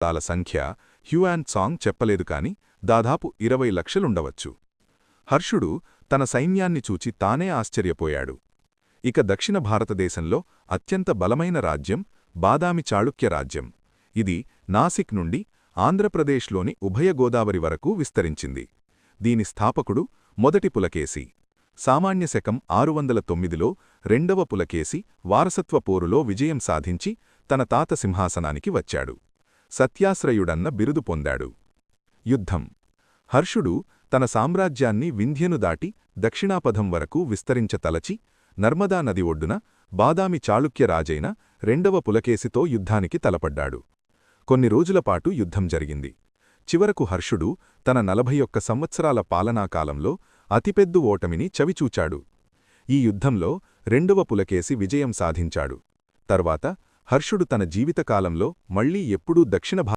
దాల సంఖ్య హ్యూయాన్త్సాంగ్ చెప్పలేదు కాని దాదాపు 20 లక్షలుండవచ్చు. హర్షుడు తన సైన్యాన్ని చూచి తానే ఆశ్చర్యపోయాడు. ఇక దక్షిణ భారతదేశంలో అత్యంత బలమైన రాజ్యం బాదామి చాళుక్య రాజ్యం. ఇది నాసిక్ నుండి ఆంధ్రప్రదేశ్లోని ఉభయ గోదావరి వరకు విస్తరించింది. దీని స్థాపకుడు మొదటి పులకేశి. సామాన్య శకం 609లో రెండవ పులకేశి వారసత్వ పోరులో విజయం సాధించి తన తాత సింహాసనానికి వచ్చాడు. సత్యాశ్రయుడన్న బిరుదు పొందాడు. యుద్ధం. హర్షుడు తన సామ్రాజ్యాన్ని వింధ్యను దాటి దక్షిణాపథం వరకు విస్తరించతలచి నర్మదా నది ఒడ్డున బాదామి చాళుక్య రాజైన రెండవ పులకేశితో యుద్ధానికి తలపడ్డాడు. కొన్ని రోజులపాటు యుద్ధం జరిగింది. చివరకు హర్షుడు తన 41 సంవత్సరాల పాలనాకాలంలో అతిపెద్దు ఓటమిని చవిచూచాడు. ఈ యుద్ధంలో రెండవ పులకేశి విజయం సాధించాడు. తర్వాత హర్షుడు తన జీవితకాలంలో మళ్లీ ఎప్పుడూ దక్షిణ